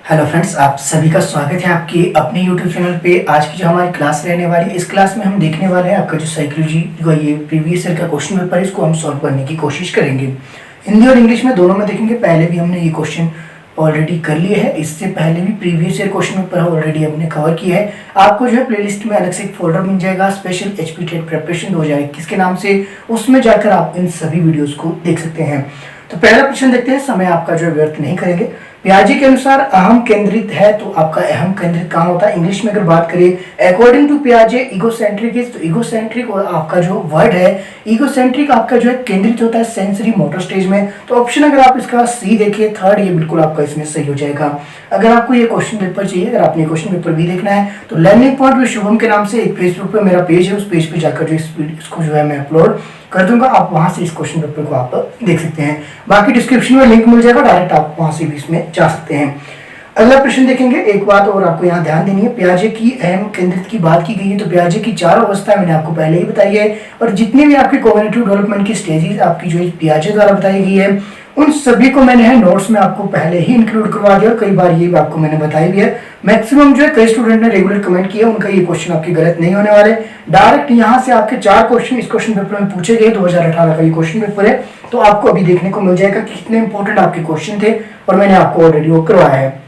Hello friends, आप सभी का स्वागत है आपके अपने यूट्यूब चैनल पे। आज की जो हमारी क्लास रहने वाली है, इस क्लास में हम देखने वाले हैं आपका जो साइकोलॉजी का ये प्रीवियस ईयर का क्वेश्चन पेपर है, इसको हम सॉल्व करने की कोशिश करेंगे। हिंदी और इंग्लिश में दोनों में देखेंगे। पहले भी हमने ये क्वेश्चन ऑलरेडी कर लिए है, इससे पहले भी previous year question paper already हमने कवर किया है। आपको जो है प्लेलिस्ट में अलग से एक फोल्डर मिल जाएगा, स्पेशल एचपी टेट प्रिपरेशन 2021 के नाम से। उसमें जाकर आप इन सभी वीडियोस को देख सकते हैं। तो पहला प्रश्न देखते हैं, समय आपका जो व्यर्थ नहीं करेंगे। पियाजे के अनुसार अहम केंद्रित है, तो आपका अहम केंद्रित कहाँ होता है? इंग्लिश में अगर बात करें, अकॉर्डिंग टू पियाजे इगोसेंट्रिक इज, तो इगोसेंट्रिक और आपका जो वर्ड है इगोसेंट्रिक आपका जो है केंद्रित होता है सेंसरी मोटर स्टेज में। तो ऑप्शन अगर आप इसका सी देखिए, थर्ड, ये बिल्कुल आपका इसमें सही हो जाएगा। अगर आपको ये क्वेश्चन पेपर चाहिए, अगर आपने क्वेश्चन पेपर भी देखना है, तो लर्निंग पॉइंट विद शुभम के नाम से एक फेसबुक पे मेरा पेज है, उस पेज पे जाकर जो इसको जो है मैं अपलोड कर दूंगा। आप वहां से इस क्वेश्चन पेपर को आप देख सकते हैं। बाकी डिस्क्रिप्शन में लिंक मिल जाएगा, डायरेक्ट आप वहां से भी इसमें जा सकते हैं। अगला प्रश्न देखेंगे। एक बात और आपको यहाँ ध्यान देनी है, पियाजे की अहम केंद्रित की बात की गई है, तो पियाजे की चार अवस्था मैंने आपको पहले ही बताई है, और जितनी भी आपकी कॉग्निटिव डेवलपमेंट की स्टेजेस आपकी जो पियाजे द्वारा बताई गई है, उन सभी को मैंने नोट्स में आपको पहले ही इंक्लूड करवा दिया, और कई बार ये भी आपको मैंने बताई भी है। मैक्सिमम जो है कई स्टूडेंट ने रेगुलर कमेंट किया, उनका ये क्वेश्चन आपके गलत नहीं होने वाले। डायरेक्ट यहाँ से आपके चार क्वेश्चन इस क्वेश्चन पेपर में पूछे गए। 2018 का ये क्वेश्चन पेपर है, तो आपको अभी देखने को मिल जाएगा कि कितने इंपॉर्टेंट आपके क्वेश्चन थे, और मैंने आपको ऑलरेडी वो करवाया है।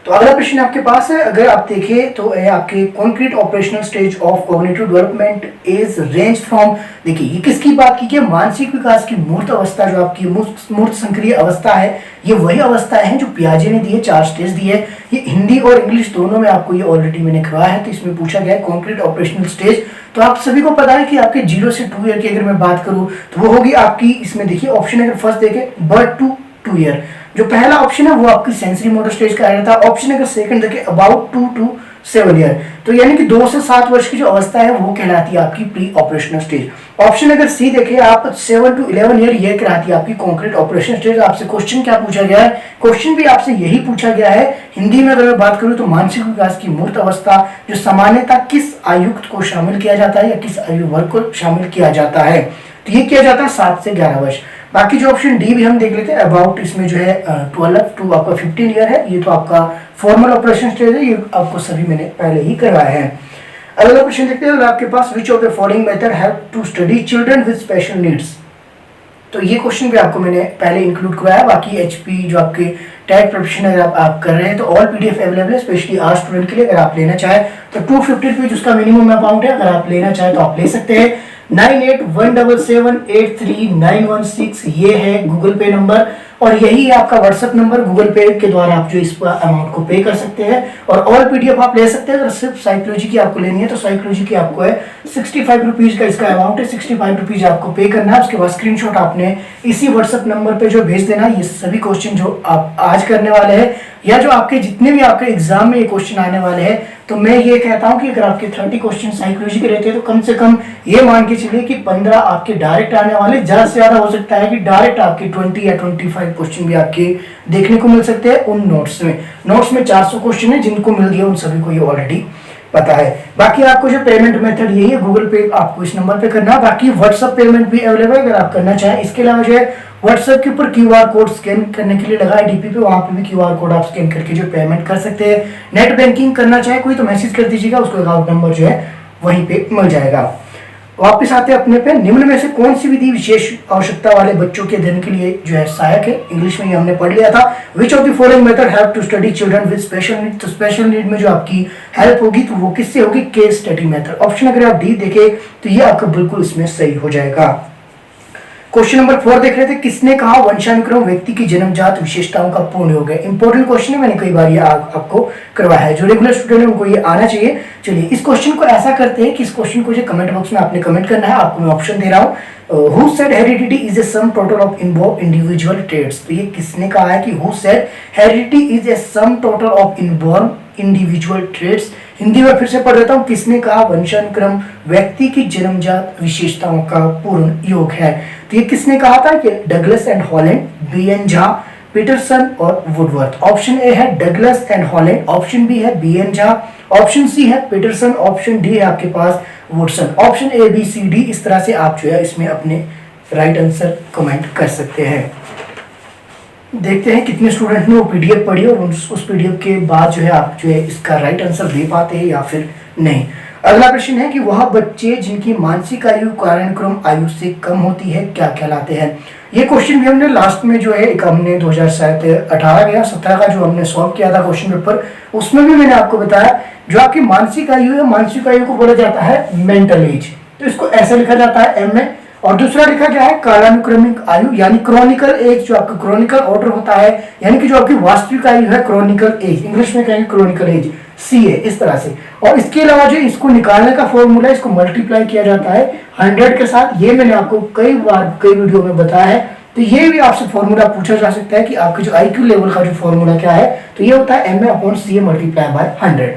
तो अगला प्रश्न आपके पास है, अगर आप देखें तो आपके concrete operational stage of cognitive development is range from, देखिए ये किसकी बात की है? मानसिक विकास की मूर्त अवस्था, जो आपकी मूर्त संक्रिय अवस्था है, ये वही अवस्था है जो पियाजे ने दी है, 4 स्टेज दी है। ये हिंदी और इंग्लिश दोनों में आपको ये ऑलरेडी मैंने करवाया है। तो इसमें पूछा गया है कॉन्क्रीट ऑपरेशनल स्टेज। तो आप सभी को पता है कि आपके 0 से 2 ईयर की अगर मैं बात करूं, तो वो होगी आपकी, इसमें देखिए ऑप्शन अगर फर्स्ट देखे बर्थ टू 2 ईयर, जो पहला ऑप्शन है वो आपकी सेंसरी मोटर स्टेज का आ जाता है। ऑप्शन अगर सेकंड देखे अबाउट 2 to 7 ईयर, तो यानी कि 2 से 7 वर्ष की जो अवस्था है वो कहलाती है आपकी प्री ऑपरेशनल स्टेज। ऑप्शन अगर सी देखे आप 7 to 11 ईयर, ये कहलाती है आपकी कॉन्क्रीट ऑपरेशन स्टेज। आपसे क्वेश्चन क्या पूछा गया है? क्वेश्चन भी आपसे यही पूछा गया है। हिंदी में अगर मैं बात करूं तो मानसिक विकास की मूर्त अवस्था जो सामान्यतः किस आयुक्त को शामिल किया जाता है, या किस आयु वर्ग को शामिल किया जाता है? तो ये किया जाता है 7 से 11 वर्ष। बाकी जो ऑप्शन डी भी हम देख लेते हैं, अबाउट, इसमें जो है 12 to आपका 15 ईयर है, ये तो आपका फॉर्मल ऑपरेशन स्टेज है, ये आपको सभी मैंने पहले ही करवाया है। अगला क्वेश्चन देखते हैं, आपके पास which of the following method help to study children with special needs, तो ये क्वेश्चन भी आपको मैंने पहले इंक्लूड करवाया। बाकी एचपी जो आपके टेट प्रिपरेशन अगर आप कर रहे हैं, तो ऑल पीडीएफ अवेलेबल है, स्पेशली आर्ट्स स्टूडेंट के लिए। अगर आप लेना चाहें तो 250 रुपीज उसका मिनिमम अमाउंट है, अगर आप लेना चाहें तो आप ले सकते हैं। 9817783916 ये है गूगल पे नंबर, और यही है आपका व्हाट्सएप नंबर। गूगल पे के द्वारा आप जो इस अमाउंट को पे कर सकते हैं, और ऑल पीडीएफ आप ले सकते हैं। अगर सिर्फ साइकोलॉजी की आपको लेनी है, तो साइकोलॉजी की आपको है 65 रुपीज का इसका अमाउंट है। 65 रुपीज आपको पे करना है। उसके बाद स्क्रीनशॉट आपने इसी व्हाट्सएप नंबर पे जो भेज देना। ये सभी क्वेश्चन जो आप आज करने वाले हैं, या जो आपके जितने भी आपके एग्जाम में ये क्वेश्चन आने वाले हैं, तो मैं ये कहता हूं कि अगर आपके 30 क्वेश्चन साइकोलॉजी के रहते हैं, तो कम से कम ये मान के चलिए कि 15 आपके डायरेक्ट आने वाले। ज्यादा से ज्यादा हो सकता है कि डायरेक्ट आपके 20 या 25 क्वेश्चन भी आपके देखने को मिल सकते हैं उन नोट्स में। नोट्स में 400 क्वेश्चन है, जिनको मिल गया उन सभी को ये ऑलरेडी पता है। बाकी आपको जो पेमेंट मेथड यही है, गूगल पे आपको इस नंबर पे करना। बाकी व्हाट्सएप पेमेंट भी अवेलेबल है अगर आप करना चाहें। इसके अलावा जो है व्हाट्सएप के ऊपर क्यूआर कोड स्कैन करने के लिए लगा है डीपी पे, वहां पे भी क्यूआर कोड आप स्कैन करके जो पेमेंट कर सकते हैं। नेट बैंकिंग करना चाहे कोई तो मैसेज कर दीजिएगा, उसको अकाउंट नंबर जो है वहीं पे मिल जाएगा। वापिस आते हैं अपने पे, निम्न में से कौन सी विधि विशेष आवश्यकता वाले बच्चों के अध्ययन के लिए जो है सहायक है? इंग्लिश में ये हमने पढ़ लिया था। Which of the following method help to study children with special need, तो स्पेशल नीड में जो आपकी हेल्प होगी तो वो किससे होगी? Case study method. ऑप्शन अगर आप डी देखें तो ये आपका बिल्कुल इसमें सही हो जाएगा। क्वेश्चन नंबर 4 देख रहे थे, किसने कहा वंशानुक्रम व्यक्ति की जन्मजात विशेषताओं का पूर्ण योग है? इंपॉर्टेंट क्वेश्चन है, मैंने कई बार ये आपको करवाया है। जो रेगुलर स्टूडेंट है उनको ये आना चाहिए। चलिए इस क्वेश्चन को ऐसा करते हैं कि इस क्वेश्चन को जो कमेंट बॉक्स में आपने कमेंट करना है, आपको मैं ऑप्शन दे रहा हूँ। Who said heredity is a sum total of involved individual traits? तो ये किसने कहा है कि who said heredity is a sum total of involved individual traits? Hindi में फिर से पढ़ देता हूँ, किसने कहा वंशानुक्रम व्यक्ति की जन्मजात विशेषताओं का पूर्ण योग है? तो ये किसने कहा था? कि Douglas and Holland, BN Jha, Peterson और वुडवर्थ। ऑप्शन ए है Douglas and Holland, option B है बीएन झा, ऑप्शन सी है पीटरसन, ऑप्शन डी है आपके पास Woodson. Option A B C D, इस तरह से आप जो है इसमें अपने राइट आंसर कमेंट कर सकते हैं। देखते हैं कितने स्टूडेंट ने वो पीडीएफ पढ़ी और उस पीडीएफ के बाद जो है आप जो है इसका राइट आंसर दे पाते हैं या फिर नहीं। अगला प्रश्न है कि वह बच्चे जिनकी मानसिक आयु कालानुक्रम आयु से कम होती है क्या कहलाते हैं। ये क्वेश्चन भी हमने लास्ट में जो है एक हमने 2018 या 17 का जो हमने सॉल्व किया था क्वेश्चन पेपर, उसमें भी मैंने आपको बताया जो आपकी मानसिक आयु है, मानसिक आयु को बोला जाता है मेंटल एज। तो इसको ऐसे लिखा जाता है एम में, और दूसरा लिखा गया है कालानुक्रमिक आयु यानी क्रॉनिकल एज, जो आपका क्रॉनिकल ऑर्डर होता है यानी कि जो आपकी वास्तविक आयु है क्रॉनिकल एज, इंग्लिश में कहेंगे क्रॉनिकल एज सी है इस तरह से। और इसके अलावा जो इसको निकालने का फॉर्मूला है, इसको मल्टीप्लाई किया जाता है 100 के साथ। ये मैंने आपको कई बार कई वीडियो में बताया है। तो ये भी आपसे फॉर्मूला पूछा जा सकता है कि आपके जो आईक्यू लेवल का जो फॉर्मूला क्या है, तो ये होता है MA/CA मल्टीप्लाई बाय 100।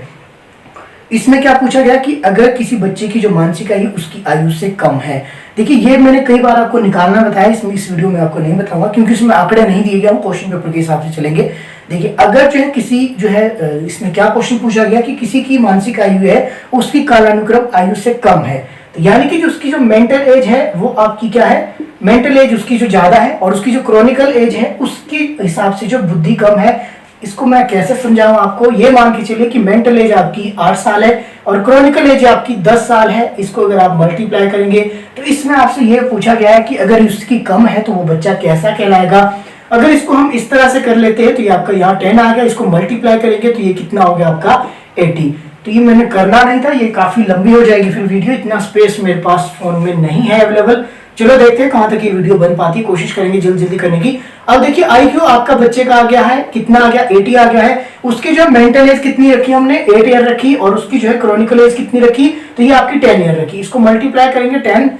इसमें क्या पूछा गया कि अगर किसी बच्चे की जो मानसिक आयु उसकी आयु से कम है। देखिए ये मैंने कई बार आपको निकालना बताया, इसमें इस वीडियो में आपको नहीं बताऊंगा क्योंकि इसमें आंकड़े नहीं दिए गए, हम क्वेश्चन पेपर के हिसाब से चलेंगे। देखिए अगर जो है किसी जो है इसमें क्या क्वेश्चन पूछा गया कि किसी की मानसिक आयु है उसकी कालानुक्रम आयु से कम है, तो यानी कि जो उसकी जो मेंटल एज है वो आपकी क्या है, मेंटल एज उसकी जो ज्यादा है और उसकी जो क्रॉनिकल एज है उसके हिसाब से जो बुद्धि कम है। इसको मैं कैसे समझाऊं आपको, ये मान के चलिए कि मेंटल एज आपकी 8 साल है और क्रॉनिकल एज आपकी 10 साल है। इसको अगर आप मल्टीप्लाई करेंगे तो इसमें आपसे ये पूछा गया है कि अगर उसकी कम है तो वो बच्चा कैसा कहलाएगा। अगर इसको हम इस तरह से कर लेते हैं तो ये आपका यहाँ 10 आ गया, इसको मल्टीप्लाई करेंगे तो ये कितना हो गया आपका 80। तो ये मैंने करना नहीं था, ये काफी लंबी हो जाएगी फिर वीडियो, इतना स्पेस मेरे पास फोन में नहीं है अवेलेबल। चलो देखते हैं कहां तक ये वीडियो बन पाती है, कोशिश करेंगे जल्दी जल्दी करने की। अब देखिए आईक्यू आपका बच्चे का आ गया है, कितना आ गया 80 आ गया है। उसकी जो मेंटल एज कितनी रखी हमने 8 ईयर रखी और उसकी जो है क्रॉनिकल एज कितनी रखी, तो ये आपकी 10 ईयर रखी। इसको मल्टीप्लाई करेंगे 10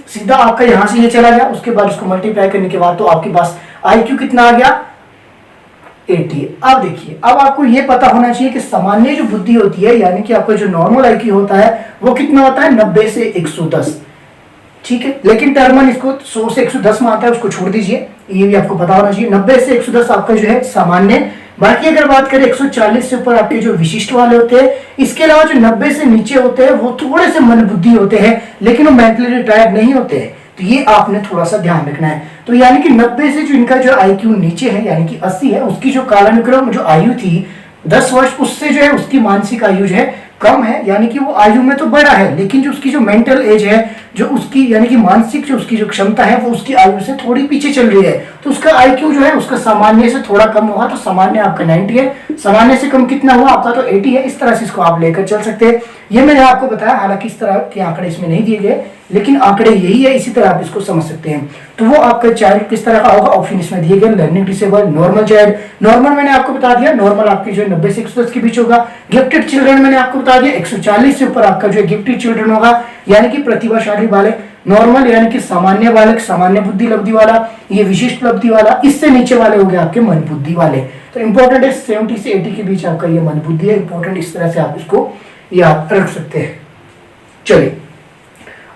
सीधा आपका यहां से ये चला गया, उसके बाद उसको मल्टीप्लाई करने के बाद तो आपके पास आईक्यू कितना आ गया 80। अब देखिए अब आपको ये पता होना चाहिए कि सामान्य जो बुद्धि होती है यानी कि आपका जो नॉर्मल आईक्यू होता है वो कितना होता है 90 से 110, ठीक है। लेकिन टर्मन इसको 100 से 110 में आता है, उसको छोड़ दीजिए, ये भी आपको पता होना चाहिए। 90 से 110 आपका जो है सामान्य। बाकी अगर बात करें 140 से ऊपर आपके जो विशिष्ट वाले होते हैं, इसके अलावा जो 90 से नीचे होते हैं वो थोड़े से मंदबुद्धि होते हैं लेकिन वो मेंटली रिटायर्ड नहीं होते हैं, तो ये आपने थोड़ा सा ध्यान रखना है। तो यानी कि 90 से जो इनका जो आईक्यू नीचे है यानी कि 80 है, उसकी जो कालानुक्रम जो आयु थी 10 वर्ष, उससे जो है उसकी मानसिक आयु जो है कम है, यानी कि वो आयु में तो बड़ा है लेकिन जो उसकी जो मेंटल एज है, जो उसकी यानी कि मानसिक जो उसकी जो क्षमता है वो उसकी आयु से थोड़ी पीछे चल रही है। तो उसका आईक्यू जो है उसका सामान्य से थोड़ा कम होगा, तो सामान्य आपका 90 है, सामान्य से कम कितना हुआ आपका तो 80 है। इस तरह से इसको आप लेकर चल सकते हैं। ये मैंने आपको बताया, हालांकि इस तरह के आंकड़े इसमें नहीं दिए गए लेकिन आंकड़े यही है, इसी तरह आप इसको समझ सकते हैं। तो वो आपका चाइल्ड किस तरह का होगा, ऑप्शन इसमें दिए गए, learning disable, normal child. Normal मैंने आपको बता दिया, नॉर्मल आपकी जो 90 से 110 के बीच होगा। गिफ्टेड चिल्ड्रन मैंने आपको बता दिया 140 से ऊपर आपका जो है गिफ्टेड चिल्ड्रन होगा, यानी कि प्रतिभाशाली बालक। नॉर्मल यानी कि सामान्य बालक, सामान्य बुद्धि लब्धि वाला, ये विशिष्ट लब्धि वाला। इससे नीचे वाले हो गए आपके मन बुद्धि वाले। तो इंपॉर्टेंट है 70 से 80 के बीच आपका ये मन बुद्धि है, इंपॉर्टेंट, इस तरह से आप इसको याद रख सकते हैं। चलिए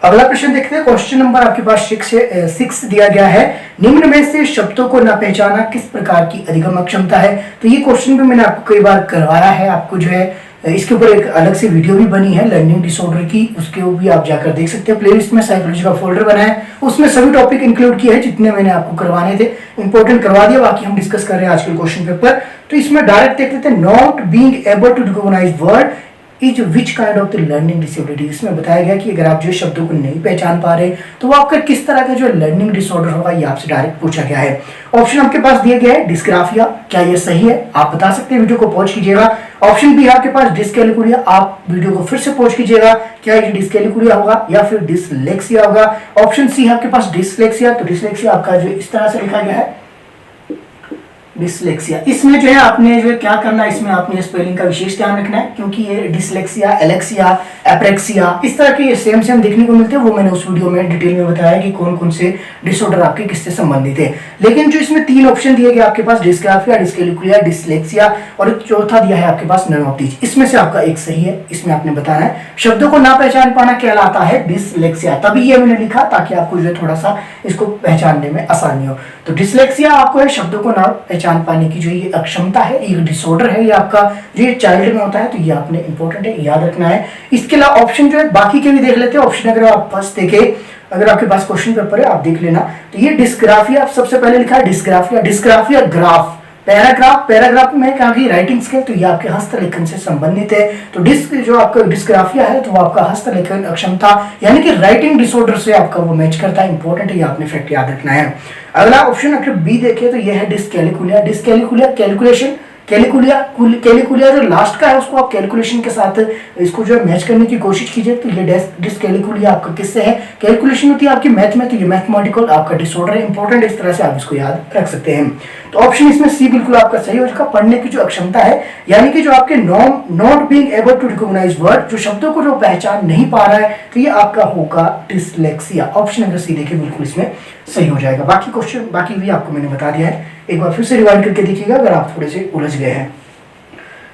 अगला प्रश्न देखते हैं। क्वेश्चन नंबर आपके पास 6 दिया गया है, निम्न में से शब्दों को न पहचाना किस प्रकार की अधिगम क्षमता है। तो ये क्वेश्चन भी मैंने आपको कई बार करवाया है, आपको जो है इसके ऊपर एक अलग से वीडियो भी बनी है लर्निंग डिसऑर्डर की, उसके ऊपर भी आप जाकर देख सकते हैं। प्लेलिस्ट में साइकोलॉजी का फोल्डर बना है, उसमें सभी टॉपिक इंक्लूड किए हैं जितने मैंने आपको करवाने थे, इंपॉर्टेंट करवा दिया। बाकी हम डिस्कस कर रहे हैं आजकल क्वेश्चन पेपर। तो इसमें डायरेक्ट देख लेते हैं, not being able to recognize word is which kind of the learning disability. इसमें बताया गया कि अगर आप जो शब्दों को नहीं पहचान पा रहे तो वो आपका किस तरह का जो लर्निंग डिसऑर्डर होगा, ये आपसे डायरेक्ट पूछा गया है। ऑप्शन आपके पास दिए गए हैं, डिस्ग्राफिया, क्या ये सही है, आप बता सकते हैं, वीडियो को पॉज कीजिएगा। ऑप्शन बी आपके पास डिस्कैलिकुलिया, आप वीडियो को फिर से पॉज कीजिएगा, क्या ये डिस्कैलिकुलिया होगा या फिर डिसलेक्सिया होगा। ऑप्शन सी आपके पास डिसलेक्सिया, तो डिसलेक्सिया आपका जो इस तरह से लिखा गया है डिसलेक्सिया। इसमें जो है आपने जो क्या करना है, इसमें आपने स्पेलिंग का विशेष ध्यान रखना है क्योंकि ये डिसलेक्सिया, एलेक्सिया, एप्रेक्सिया इस तरह के सेम देखने को मिलते हैं। वो मैंने उस वीडियो में डिटेल में बताया कि कौन कौन से डिसऑर्डर आपके किससे संबंधित है। लेकिन जो इसमें 3 ऑप्शन दिए गए आपके पास, डिस्ग्राफिया, डिस्कैलिकुलिया, डिसलेक्सिया, और एक चौथा दिया है आपके पास नन ऑफ दीज। इसमें से आपका एक सही है, इसमें आपने बताना है शब्दों को ना पहचान पाना कहलाता है डिसलेक्सिया। तभी ये मैंने लिखा ताकि आपको जो है थोड़ा सा इसको पहचानने में आसानी हो। तो डिसलेक्सिया आपको है शब्दों को ना पहचान पाने की जो ये अक्षमता है, ये डिसऑर्डर है, ये आपका जो ये चाइल्ड में होता है, तो ये आपने इंपॉर्टेंट है, याद रखना है। इसके अलावा ऑप्शन जो है बाकी के भी देख लेते हैं। ऑप्शन अगर आप फर्स्ट देखें अगर आपके पास क्वेश्चन पेपर है आप देख लेना। तो ये डिस्ग्राफिया सबसे पहले लिखा है, dysgraphia, dysgraphia graph, paragraph, paragraph में कहा कि राइटिंग स्किल, तो ये आपके हस्तलेखन से संबंधित है। तो डिस्क जो आपका डिस्ग्राफिया है तो वो आपका हस्तलेखन अक्षमता यानी कि राइटिंग डिसऑर्डर से आपका वो मैच करता है। इंपॉर्टेंट है, ये आपने फैक्ट याद रखना है। अगला ऑप्शन अगर बी देखे तो ये है डिस्कैलिकुलिया, डिस्कैलिकुलिया कैलकुलेशन, कैलिकुलिया, कैलिकुलिया जो लास्ट का है उसको आप कैलकुलेशन के साथ इसको जो है मैच करने की कोशिश कीजिए। तो ये डिस्कैलिकुलिया आपका किससे है, कैलकुलेशन होती है आपकी मैथ में, तो ये मैथमेटिकल आपका डिसऑर्डर है। इंपॉर्टेंट, इस तरह से आप इसको याद रख सकते हैं। तो ऑप्शन इसमें सी बिल्कुल आपका सही हो जाएगा। पढ़ने की जो अक्षमता है यानी कि जो आपके not being able to recognize word, जो शब्दों को जो पहचान नहीं पा रहा है, तो ये आपका होगा डिसलेक्सिया। ऑप्शन अगर सी देखें बिल्कुल इसमें सही हो जाएगा। बाकी क्वेश्चन बाकी भी आपको मैंने बता दिया है, एक बार फिर से रिवाइंड करके देखिएगा अगर आप थोड़े से उलझ गए हैं।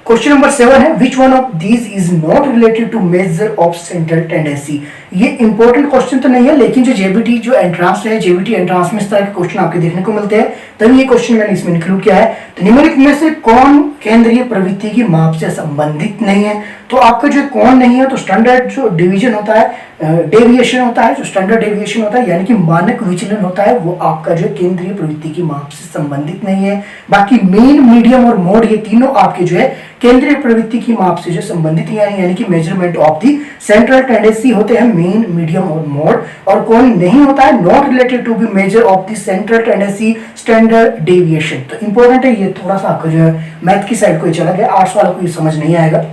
क्वेश्चन नंबर 7 है which one of these is not related to measure of central tendency. ये इंपॉर्टेंट क्वेश्चन तो नहीं है, लेकिन जो जेबीटी जो एंट्रांस है, जेबीटी एंट्रांस में इस तरह के क्वेश्चन आपके देखने को मिलते हैं, तभी ये क्वेश्चन मैंने इसमें इंक्लूड किया है। तो निम्नलिखित में से कौन केंद्रीय प्रवृत्ति की माप से संबंधित नहीं है। तो आपका जो कौन नहीं है, तो स्टैंडर्ड जो डिवीजन होता है, डेविएशन होता है, जो स्टैंडर्ड डेविएशन होता है यानी कि मानक विचलन होता है, वो आपका जो केंद्रीय प्रवृत्ति की माप से संबंधित नहीं है। बाकी मीन, मीडियम और मोड ये तीनों आपके जो है केंद्रीय प्रवृत्ति की माप से जो संबंधित है, यानी कि measurement of the central tendency होते हैं मीन, मीडियम और मोड। और कौन नहीं होता है, not related to be measure of the central tendency standard deviation. तो इंपॉर्टेंट है, ये थोड़ा सा आपका जो है मैथ की साइड को चला गया, आर्ट्स वाला को ये समझ नहीं आएगा।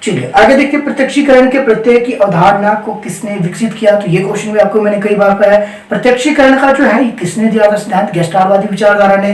चलिए आगे देखते हैं, प्रत्यक्षीकरण के प्रत्यय की अवधारणा को किसने विकसित किया। तो ये क्वेश्चन भी आपको मैंने कई बार पढ़ा है। प्रत्यक्षीकरण का जो है ये किसने दिया था सिद्धांत, गेस्टालवादी विचारधारा ने।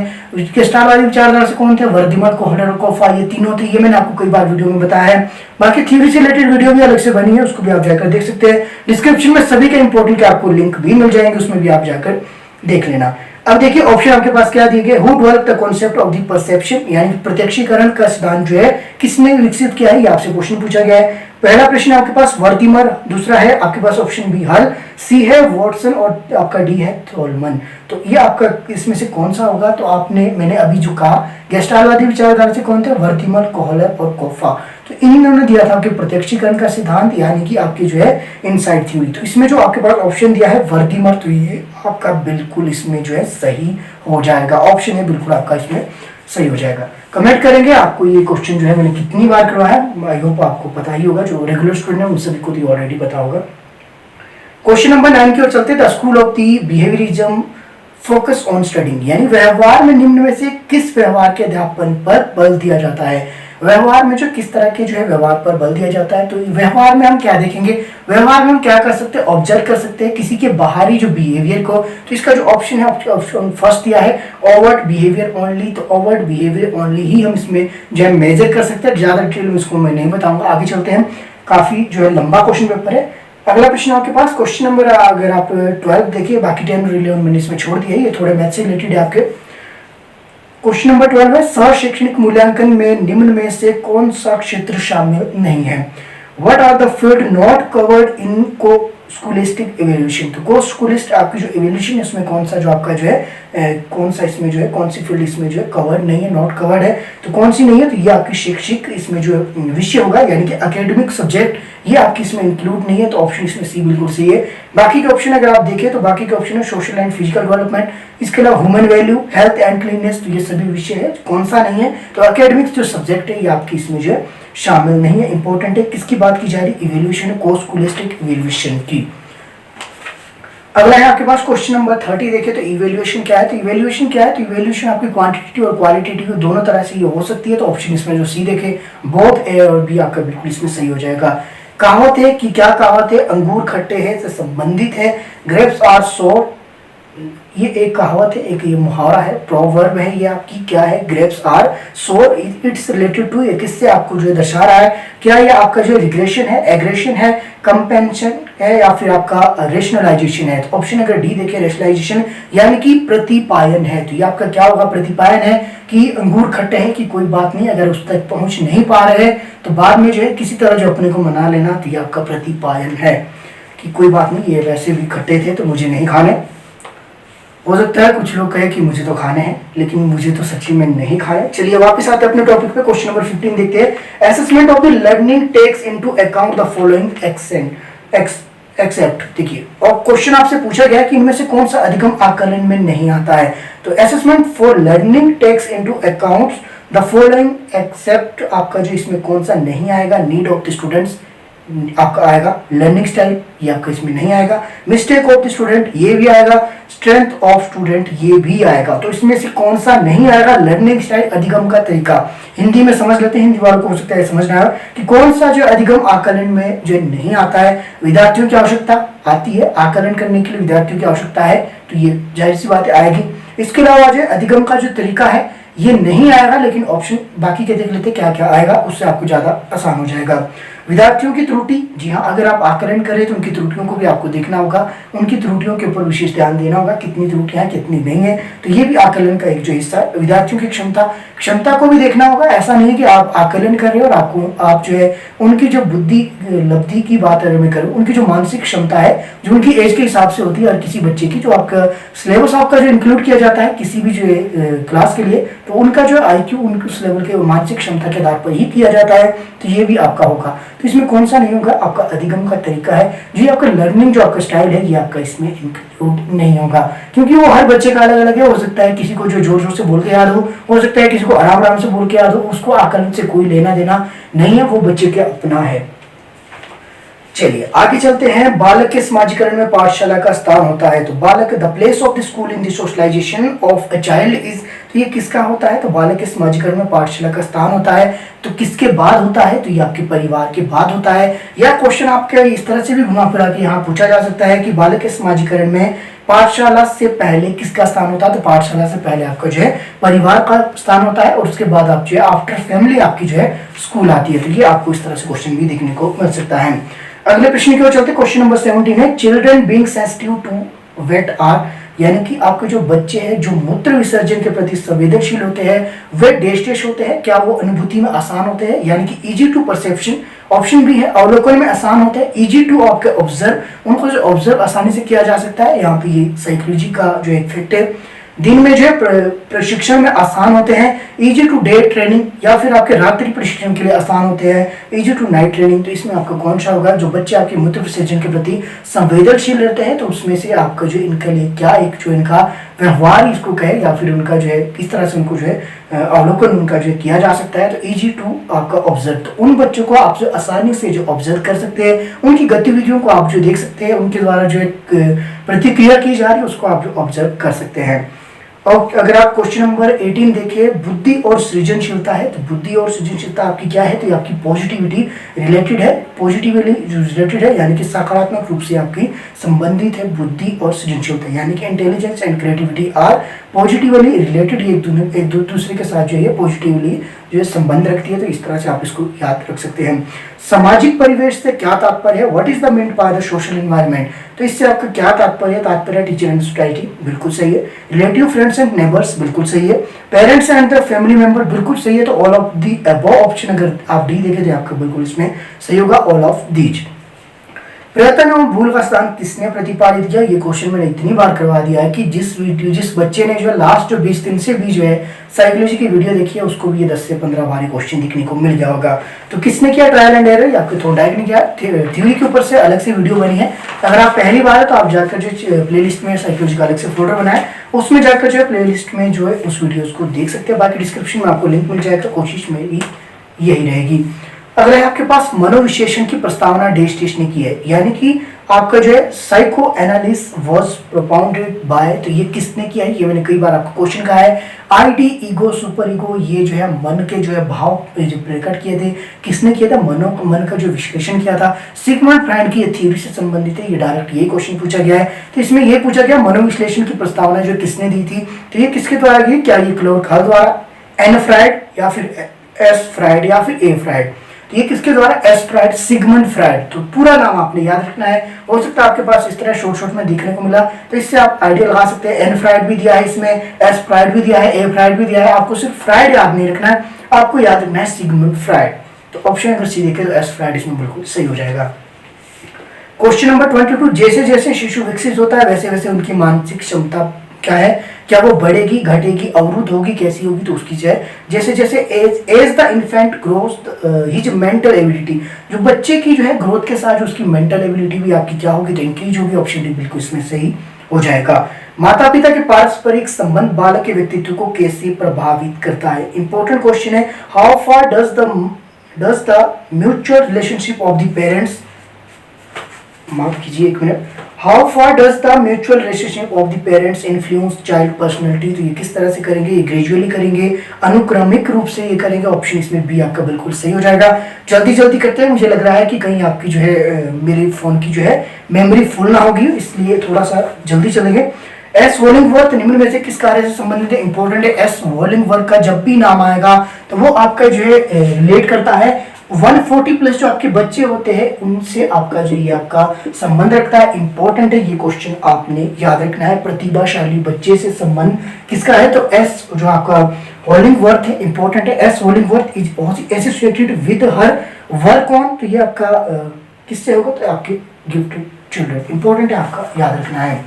गेस्टालवादी विचारधारा से कौन थे, वर्धमान, कोहलर और कोफा, ये तीनों थे। ये मैंने आपको कई बार वीडियो में बताया है। बाकी थ्योरी से रिलेटेड वीडियो भी अलग से बनी है, उसको भी आप जाकर देख सकते हैं। डिस्क्रिप्शन में सभी के इंपॉर्टेंट के आपको लिंक भी मिल जाएंगे, उसमें भी आप जाकर देख लेना। अब देखिए ऑप्शन आपके पास क्या दिए गए, who developed the concept of the perception, यानी प्रत्यक्षीकरण का सिद्धांत जो है किसने विकसित किया है, ये आपसे क्वेश्चन पूछा गया है। पहला प्रश्न आपके पास वर्दिमर, दूसरा है आपके पास ऑप्शन बी हल, सी है वॉटसन और आपका डी है थ्रोलमन। तो ये आपका इसमें से कौन सा होगा, तो मैंने अभी जो कहा गेस्टालवादी विचारधारा से कौन थे, वर्दिमर, कोहलर और कोफा। तो इन्होंने दिया था आपके प्रत्यक्षीकरण का सिद्धांत यानी कि आपकी जो है इनसाइड थ्योरी। तो इसमें जो आपके पास ऑप्शन दिया है वर्दिमर, तो ये आपका बिल्कुल इसमें जो है सही हो जाएगा। ऑप्शन है बिल्कुल आपका इसमें सही हो जाएगा। कमेंट करेंगे आपको ये क्वेश्चन जो है मैंने कितनी बार करवाया है, आई होप आपको पता ही होगा, जो रेगुलर स्टूडेंट है उन सभी को तो ऑलरेडी पता होगा। क्वेश्चन नंबर 9 की ओर चलते, the school of the behaviourism focus on studying, यानी व्यवहार में निम्न में से किस व्यवहार के अध्यापन पर बल दिया जाता है। व्यवहार में जो किस तरह के जो है व्यवहार पर बल दिया जाता है, तो व्यवहार में हम क्या देखेंगे, व्यवहार में हम क्या कर सकते हैं, ऑब्जर्व कर सकते हैं किसी के बाहरी जो बिहेवियर को। तो इसका जो ऑप्शन है, ऑप्शन फर्स्ट दिया है ओवर्ट बिहेवियर ओनली, तो ओवर्ट बिहेवियर ओनली ही हम इसमें जो है मेजर कर सकते हैं। ज्यादा डिटेल में इसको मैं नहीं बताऊंगा, आगे चलते हैं, काफी जो है लंबा क्वेश्चन पेपर है। अगला प्रश्न आपके पास क्वेश्चन नंबर, अगर आप 12 देखिए, बाकी 10 11 मैंने इसमें छोड़ दिया है, ये थोड़े मैथ से रिलेटेड है आपके। क्वेश्चन नंबर 12 है सहशैक्षणिक मूल्यांकन में निम्न में से कौन सा क्षेत्र शामिल नहीं है। What are the field not covered in co scholastic evaluation. तो को स्कूलिस्ट आपकी जो इवैल्यूएशन है उसमें कौन सा जो आपका जो है कौन सा इसमें जो है कौन सी फील्ड इसमें जो है कवर्ड नहीं है, नॉट कवर्ड है। तो कौन सी नहीं है, तो ये आपकी शैक्षिक इसमें जो विषय होगा यानी कि एकेडमिक सब्जेक्ट, ये आपकी इसमें इंक्लूड नहीं है। तो ऑप्शन इसमें सी बिल्कुल सही है। बाकी के ऑप्शन अगर आप देखें तो बाकी के ऑप्शन है सोशल एंड फिजिकल डेवलपमेंट, इसके अलावा human value, health and cleanness, तो ये सभी विषय है। कौन सा नहीं है, तो एकेडमिक जो सब्जेक्ट है ये आपकी इसमें जो है शामिल नहीं है। इंपॉर्टेंट है, किसकी बात की जा रही, इवैल्यूएशन है, को स्कूलिस्टिक इवैल्यूएशन की। अगला है आपके पास क्वेश्चन नंबर 30 देखे, तो इवैल्यूएशन क्या है। तो इवैल्यूएशन क्या है, तो इवैल्यूएशन आपकी क्वांटिटेटिव और क्वालिटेटिव दोनों तरह से ये हो सकती है। तो ऑप्शन इसमें जो सी देखे बोथ ए और बी आपका बिल्कुल इसमें सही हो जाएगा। कहावत है कि क्या कहावत है, अंगूर खट्टे हैं से संबंधित है, ग्रेप्स आर सोर, ये एक कहावत है, एक ये मुहावरा है, प्रोवर्ब है, ये आपकी क्या है, ग्रेप्स आर सोर, इट्स रिलेटेड टू, ये किससे आपको जो दर्शा रहा है, क्या ये आपका जो रिग्रेशन है, एग्रेशन है, कंपेंशन है या फिर आपका रेशनलाइजेशन है। तो ऑप्शन अगर डी देखिए रेशनलाइजेशन यानी कि प्रतिपायन है। तो ये आपका क्या होगा, प्रतिपायन है कि अंगूर खट्टे हैं कि कोई बात नहीं, अगर उस तक पहुंच नहीं पा रहे हैं तो बाद में जो है किसी तरह जो अपने को मना लेना, तो ये आपका प्रतिपायन है कि कोई बात नहीं, ये वैसे भी खट्टे थे तो मुझे नहीं खाने। हो सकता है कुछ लोग कहे कि मुझे तो खाने हैं लेकिन मुझे तो सच्ची में नहीं खाए। चलिए वापस आते हैं अपने टॉपिक पे, क्वेश्चन नंबर 15 देखते हैं। Assessment of the learning takes into account the following except, देखिए और क्वेश्चन आपसे पूछा गया कि इनमें से कौन सा अधिगम आकलन में नहीं आता है। तो assessment for learning takes into accounts the following except, आपका जो इसमें कौन सा नहीं आएगा, नीड ऑफ द स्टूडेंट्स आपका आएगा, लर्निंग स्टाइल ये आपका इसमें नहीं आएगा, मिस्टेक ऑफ द स्टूडेंट ये भी आएगा, स्ट्रेंथ ऑफ स्टूडेंट ये भी आएगा। तो इसमें से कौन सा नहीं आएगा, लर्निंग स्टाइल, अधिगम का तरीका। हिंदी में समझ लेते हैं, हिंदी वालों को हो सकता है समझ ना आए कि कौन सा जो अधिगम आकलन में जो नहीं आता है। विद्यार्थियों की आवश्यकता आती है, आकलन करने के लिए विद्यार्थियों की आवश्यकता है, तो ये जाहिर सी बात आएगी। इसके अलावा जो अधिगम का जो तरीका है ये नहीं आएगा, लेकिन ऑप्शन बाकी के देख लेते क्या क्या आएगा, उससे आपको ज्यादा आसान हो जाएगा। विद्यार्थियों की त्रुटि, जी हाँ, अगर आप आकलन करें तो उनकी त्रुटियों को भी आपको देखना होगा, उनकी त्रुटियों के ऊपर विशेष ध्यान देना होगा, कितनी त्रुटियां कितनी नहीं है, तो ये भी आकलन का एक जो हिस्सा है। विद्यार्थियों की क्षमता को भी देखना होगा। ऐसा नहीं है कि आप आकलन कर रहे हो और आप जो है उनकी जो बुद्धि लब्धि की बात अगर मैं करूँ, उनकी जो मानसिक क्षमता है जो उनकी एज के हिसाब से होती है, हर किसी बच्चे की, जो आपका सिलेबस आपका जो इंक्लूड किया जाता है किसी भी जो क्लास के लिए, तो उनका जो IQ उनके उस लेवल के मानसिक क्षमता के आधार पर ही किया जाता है, तो ये भी आपका होगा। तो इसमें कौन सा नहीं होगा, आपका अधिगम का तरीका है, जो आपका लर्निंग जो आपका स्टाइल है ये आपका इसमें इंक्लूड नहीं होगा, क्योंकि वो हर बच्चे का अलग अलग है। हो सकता है किसी को जो जोर जोर से बोल के याद हो सकता है किसी को आराम आराम से बोल के याद हो, उसको आकलन से कोई लेना देना नहीं है, वो बच्चे के अपना है। चलिए आगे चलते हैं। बालक के समाजीकरण में पाठशाला का स्थान होता है। तो बालक, the place of the school in the socialization of a child is, तो ये किसका होता है, तो बालक के समाजीकरण में पाठशाला का स्थान होता है। तो किसके बाद होता है, तो ये आपके परिवार के बाद होता है। या क्वेश्चन आपके इस तरह से भी घुमा फिरा के यहाँ पूछा जा सकता है कि बालक के समाजीकरण में पाठशाला से पहले किसका स्थान होता है, तो पाठशाला से पहले आपका जो है परिवार का स्थान होता है, और उसके बाद आप जो है आफ्टर फैमिली आपकी जो है स्कूल आती है। तो ये आपको इस तरह से क्वेश्चन भी देखने को मिल सकता है। अगले प्रश्न की ओर चलते, क्वेश्चन नंबर 17 है, children being sensitive to weight are, यानी कि आपके जो बच्चे हैं जो मूत्र विसर्जन के प्रति संवेदनशील होते हैं, वे डेस्टेश होते हैं, क्या वो अनुभूति में आसान होते हैं, यानी कि इजी टू परसेप्शन, ऑप्शन भी है, अवलोकन में आसान होते हैं, इजी टू आपके ऑब्जर्व, उनको जो ऑब्जर्व आसानी से किया जा सकता है, यहाँ पे ये साइकोलॉजी का जो एक फैक्ट है। दिन में जो है प्रशिक्षण में आसान होते हैं, इजी टू डे ट्रेनिंग, या फिर आपके रात्रि प्रशिक्षण के लिए आसान होते हैं, इजी टू नाइट ट्रेनिंग। तो इसमें आपका कौन सा होगा, जो बच्चे आपके मूत्र विसर्जन के प्रति संवेदनशील रहते हैं, तो उसमें से आपका जो इनके लिए क्या एक जो इनका व्यवहार इसको कहे, या फिर उनका जो है किस तरह से उनको जो है अवलोकन उनका जो किया जा सकता है, तो इजी टू आपका ऑब्जर्व। तो उन बच्चों को आप जो आसानी से जो ऑब्जर्व कर सकते हैं, उनकी गतिविधियों को आप जो देख सकते हैं, उनके द्वारा जो एक प्रतिक्रिया की जा रही है उसको आप जो ऑब्जर्व कर सकते हैं। और अगर आप क्वेश्चन नंबर 18 देखिए, बुद्धि और सृजनशीलता है, तो बुद्धि और सृजनशीलता आपकी क्या है, तो ये आपकी पॉजिटिविटी रिलेटेड है, पॉजिटिवली रिलेटेड है, यानी कि सकारात्मक रूप से आपकी संबंधित है बुद्धि और सृजनशीलता, यानी कि intelligence and creativity are positively related, एक दूसरे के साथ जो है पॉजिटिवली जो है संबंध रखती है। तो इस तरह से आप इसको याद रख सकते हैं। सामाजिक परिवेश से क्या तात्पर्य है, what is the meant by the social environment, तो इससे आपका क्या तात्पर्य है, तात्पर्य टीचर एंड सोसाइटी, बिल्कुल सही है। रिलेटिव फ्रेंड्स एंड नेबर्स, बिल्कुल सही है। Parents and the family member, बिल्कुल सही है। तो all of the above option अगर आप डी देखें तो आपका बिल्कुल इसमें सही होगा, ऑल ऑफ दीज। प्रयत्न एवं भूल का स्थान किसने प्रतिपादित किया, ये क्वेश्चन मैंने इतनी बार करवा दिया है कि जिस बच्चे ने जो है लास्ट जो 20 दिन से भी जो है साइकोलॉजी की वीडियो देखी है उसको भी ये 10 से 15 बार क्वेश्चन देखने को मिल गया होगा। तो किसने किया ट्रायल एंड एरर, आपके थोड़ा ने किया, थ्योरी के ऊपर से अलग से वीडियो बनी है। अगर आप पहली बार है तो आप जाकर जो प्लेलिस्ट में साइकोलॉजी का अलग से फोल्डर बनाए, उसमें जाकर जो है प्लेलिस्ट में जो है उस वीडियोस को देख सकते हैं। बाकी डिस्क्रिप्शन में आपको लिंक मिल जाएगा, कोशिश मेरी यही रहेगी। अगर आपके पास मनोविश्लेषण की प्रस्तावना डेस्टिश ने की है, यानी कि आपका जो है psychoanalysis was propounded by, तो ये किसने किया है, ये मैंने कई बार आपको क्वेश्चन कहा है। आईडी, ईगो, सुपर ईगो, ये जो है मन के जो है भाव जो प्रकट किए थे, किसने किया था, मन का जो विश्लेषण किया था। सिगमंड फ्रायड की ये थ्योरी से संबंधित है, ये डायरेक्ट ये क्वेश्चन पूछा गया है। तो इसमें ये पूछा गया मनोविश्लेषण की प्रस्तावना जो किसने दी थी, तो ये किसके द्वारा की, क्या ये क्लोड खाल द्वारा, एन फ्रायड या फिर एस फ्रायड या फिर ए फ्रायड, ये किसके द्वारा, एस फ्रायड, सिगमंड फ्रायड। तो पूरा नाम आपने याद रखना है। हो सकता है आपके पास इस तरह शॉर्ट में दिखने को मिला, तो इससे आप आइडिया लगा सकते हैं। एन फ्रायड भी दिया है इसमें, एस फ्रायड भी दिया है, ए फ्रायड भी दिया है। आपको सिर्फ फ्रायड याद नहीं रखना है, आपको याद रखना है सिगमंड फ्रायड। तो ऑप्शन अगर सी देखें तो एस फ्रायड इसमें बिल्कुल सही हो जाएगा। क्वेश्चन नंबर 22, जैसे जैसे शिशु विकसित होता है वैसे वैसे उनकी मानसिक क्षमता क्या है, क्या वो बढ़ेगी, घटेगी, अवरुद्ध होगी, कैसी होगी, तो उसकी जैसे जैसे as the infant growth his mental ability, जो बच्चे की जो है ग्रोथ के साथ जो उसकी मेंटल एबिलिटी भी आपकी क्या होगी, तो इंक्रीज होगी। ऑप्शन डी बिल्कुल इसमें सही हो जाएगा। माता पिता के पारस्परिक संबंध बालक के व्यक्तित्व को कैसे प्रभावित करता है? इंपॉर्टेंट क्वेश्चन है। How far does the mutual relationship of the parents, माफ कीजिए एक minute, how far does the mutual relationship of the parents influence child personality? तो ये किस तरह से करेंगे, ये ग्रेजुअली करेंगे, अनुक्रमिक रूप से ये करेंगे। ऑप्शन इसमें बी आपका बिल्कुल सही हो जाएगा। जल्दी जल्दी करते हैं, मुझे लग रहा है कि कहीं आपकी जो है मेरे फोन की जो है मेमोरी फुल ना होगी, इसलिए थोड़ा सा जल्दी चलेंगे। एस वॉलिंगवर्थ निम्न में से किस कार्य से संबंधित है? इंपॉर्टेंट है। एस वॉलिंगवर्थ का जब भी नाम आएगा तो वो आपका जो है रिलेट करता है 140 प्लस जो आपके बच्चे होते हैं उनसे आपका जो ये आपका संबंध रखता है। इंपॉर्टेंट है, ये क्वेश्चन आपने याद रखना है। प्रतिभाशाली बच्चे से संबंध किसका है? तो एस जो आपका वॉलिंगवर्थ है, इंपॉर्टेंट है। S Wallingworth is associated with her work on, तो ये आपका किससे होगा? तो आपके गिफ्ट चिल्ड्रन। इंपॉर्टेंट है, आपका याद रखना है।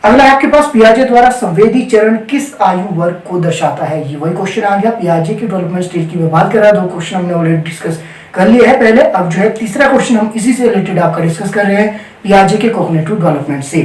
अगला आपके पास पियाजे द्वारा संवेदी चरण किस आयु वर्ग को दर्शाता है? ये वही क्वेश्चन आ गया। पियाजे की डेवलपमेंट स्टेज की मैं बात कर रहा, 2 क्वेश्चन हमने ऑलरेडी डिस्कस कर लिए हैं पहले। अब जो है तीसरा क्वेश्चन हम इसी से रिलेटेड आपका डिस्कस कर रहे हैं, पियाजे के कॉग्निटिव डेवलपमेंट से।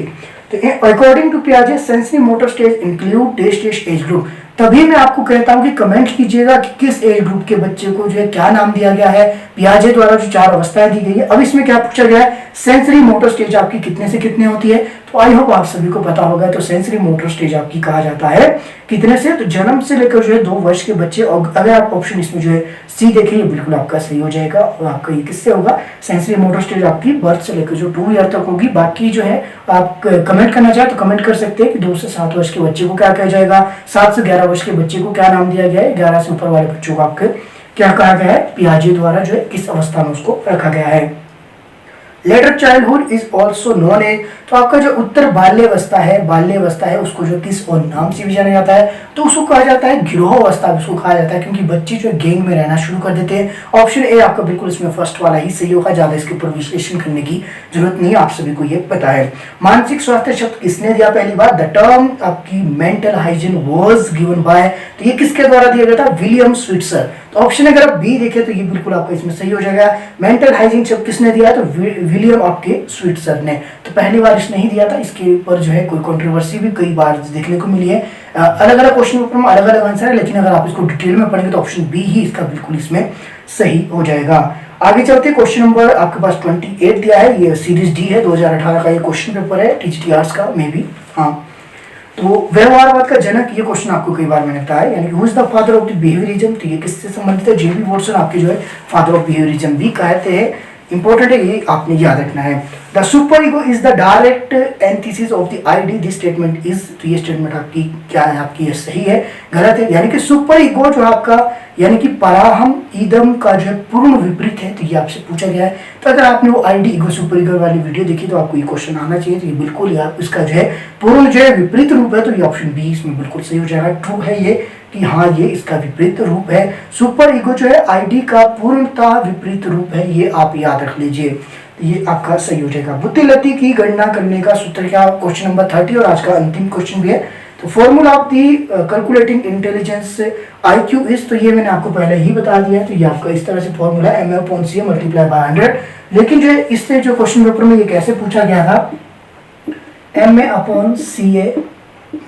तो अकॉर्डिंग टू पियाजे sensory motor stage include test age group. तभी मैं आपको कहता हूं कि कमेंट कीजिएगा कि किस एज ग्रुप के बच्चे को जो है क्या नाम दिया गया है। पियाजे द्वारा जो 4 अवस्थाएं दी गई है। अब इसमें क्या पूछा गया है, सेंसरी मोटर स्टेज आपकी कितने से कितने होती है? तो आई होप आप सभी को पता होगा। तो सेंसरी मोटर स्टेज आपकी कहा जाता है कितने से? तो जन्म से लेकर जो है 2 वर्ष के बच्चे। और अगर आप ऑप्शन इसमें जो है सी देखेंगे बिल्कुल आपका सही हो जाएगा। और आपका ये किससे होगा? सेंसरी मोटर स्टेज आपकी बर्थ से लेकर जो 2 ईयर तक होगी। बाकी जो है आप कमेंट करना चाहे तो कमेंट कर सकते हैं कि 2 से 7 वर्ष के बच्चे को क्या कहा जाएगा, 7 से 11 वर्ष के बच्चे को क्या नाम दिया गया है, 11 से ऊपर वाले बच्चों को आपके क्या कहा गया है, पियाजे द्वारा जो है किस अवस्था में उसको रखा गया है। Later childhood is also known as, तो आपका जो उत्तर बाल्यावस्था है उसको जो किस और नाम से भी जाना जाता है? तो उसको कहा जाता है गिरोह अवस्था, उसको कहा जाता है क्योंकि बच्चे जो गैंग में रहना शुरू कर देते हैं। ऑप्शन ए आपका बिल्कुल इसमें फर्स्ट वाला ही सही होगा, ज्यादा इसके ऊपर विश्लेषण करने की जरूरत नहीं, आप सभी को ये पता है। मानसिक स्वास्थ्य शब्द किसने दिया? पहली बार द टर्म आपकी mental hygiene was given by, तो ये किसके द्वारा दिया गया था? William Schweitzer. तो ऑप्शन अगर आप बी देखें तो ये बिल्कुल आपका इसमें सही हो जाएगा। मेंटल हाइजीन शब्द किसने दिया? तो विलियम आपके स्विट्जर ने। तो पहली बार इसने ही दिया था, इसके ऊपर जो है कोई कंट्रोवर्सी भी कई बार देखने को मिली है। अलग अलग क्वेश्चन पेपर में अलग अलग आंसर है, लेकिन अगर आप इसको डिटेल में पढ़ेंगे तो ऑप्शन बी ही इसका बिल्कुल इसमें सही हो जाएगा। आगे चलते क्वेश्चन नंबर आपके पास 28 दिया है, ये सीरीज डी है, 2018 का ये क्वेश्चन पेपर है, टीजीटी आर्ट्स का मे बी। हाँ, तो व्यवहारवाद का जनक, ये क्वेश्चन आपको कई बार मैंने बताया, यानी who is the father of the behaviourism, तो ये किससे संबंधित है? जेबी वॉटसन आपके जो है फादर ऑफ बिहेवियरिज्म भी कहते हैं। इंपॉर्टेंट है, ये आपने याद रखना है। The super ego is the direct antithesis of the ID, this statement is, तो ये स्टेटमेंट आपकी क्या है? आपकी ये सही है, गलत है? यानी कि सुपर ईगो जो आपका यानी कि पराहम ईदम का जो है पूर्ण विपरीत है, तो ये आपसे पूछा गया है। तो अगर आपने वो आईडी ईगो सुपर ईगो वाली वीडियो देखी तो आपको ये क्वेश्चन आना चाहिए। तो ये बिल्कुल यार इसका जो है पूर्ण जो है विपरीत रूप है, तो ये ऑप्शन बी इसमें बिल्कुल सही हो जाएगा। ट्रू है ये कि हाँ ये इसका विपरीत रूप है। सुपर ईगो जो है आईडी का पूर्णता विपरीत रूप है, ये आप याद रख लीजिए, ये आपका सही हो जाएगा। बुद्धिमत्ता की गणना करने का सूत्र क्या? क्वेश्चन नंबर 30 और आज का अंतिम क्वेश्चन भी है। तो formula of the calculating intelligence IQ is, तो ये मैंने आपको पहले ही बता दिया है। तो ये आपका इस तरह से फॉर्मूला MA/CA मल्टीप्लाई बाय 100। लेकिन जो है इससे जो क्वेश्चन पेपर में ये कैसे पूछा गया था, MA/CA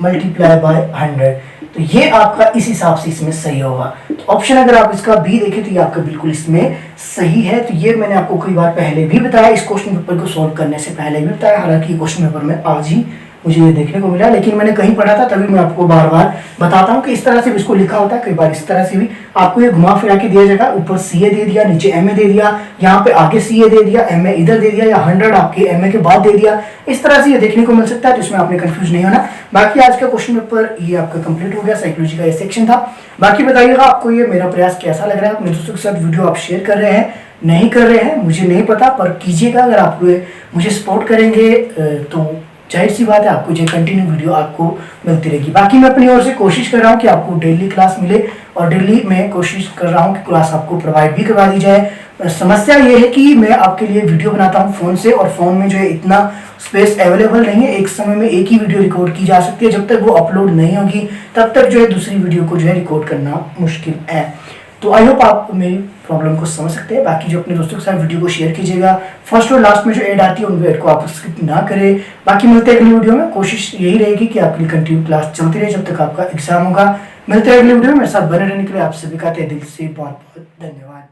मल्टीप्लाई बाय 100, तो ये आपका इस हिसाब से इसमें सही होगा। तो ऑप्शन अगर आप इसका बी देखें तो ये आपका बिल्कुल इसमें सही है। तो ये मैंने आपको कई बार पहले भी बताया, इस क्वेश्चन पेपर को सॉल्व करने से पहले भी बताया। हालांकि क्वेश्चन पेपर में आज ही मुझे ये देखने को मिला, लेकिन मैंने कहीं पढ़ा था तभी मैं आपको बार बार बताता हूँ कि इस तरह से भी इसको लिखा होता है। कई बार इस तरह से भी आपको ये घुमा फिरा के दिया जाएगा, ऊपर CA दे दिया, नीचे MA दे दिया, यहाँ पे आगे CA दे दिया, MA इधर दे दिया, या 100 आपके MA के बाद दे दिया। इस तरह से ये देखने को मिल सकता है, तो इसमें आपने कंफ्यूज नहीं होना। बाकी आज का क्वेश्चन पेपर ये आपका कंप्लीट हो गया, साइकोलॉजी का ये सेक्शन था। बाकी बताइएगा आपको ये मेरा प्रयास कैसा लग रहा है। अपने दोस्तों के साथ वीडियो आप शेयर कर रहे हैं, नहीं कर रहे हैं मुझे नहीं पता, पर कीजिएगा। अगर आप मुझे सपोर्ट करेंगे तो जाहिर सी बात है आपको जो कंटिन्यू वीडियो आपको मिलती रहेगी। बाकी मैं अपनी ओर से कोशिश कर रहा हूँ कि आपको डेली क्लास मिले और डेली मैं कोशिश कर रहा हूँ कि क्लास आपको प्रोवाइड भी करवा दी जाए। समस्या ये है कि मैं आपके लिए वीडियो बनाता हूँ फ़ोन से और फ़ोन में जो है इतना स्पेस अवेलेबल नहीं है, एक समय में एक ही वीडियो रिकॉर्ड की जा सकती है। जब तक वो अपलोड नहीं होगी तब तक जो है दूसरी वीडियो को जो है रिकॉर्ड करना मुश्किल है। तो आई होप आप मेरी प्रॉब्लम को समझ सकते हैं। बाकी जो अपने दोस्तों के साथ वीडियो को शेयर कीजिएगा, फर्स्ट और लास्ट में जो ऐड आती है उन ऐड को आप स्किप ना करें। बाकी मिलते हैं अगली वीडियो में। कोशिश यही रहेगी कि आपकी कंटिन्यू क्लास चलती रहे जब तक आपका एग्जाम होगा। मिलते हैं अगली वीडियो में। मेरे साथ बने रहने के लिए आप सभी का तहे दिल से बहुत बहुत धन्यवाद।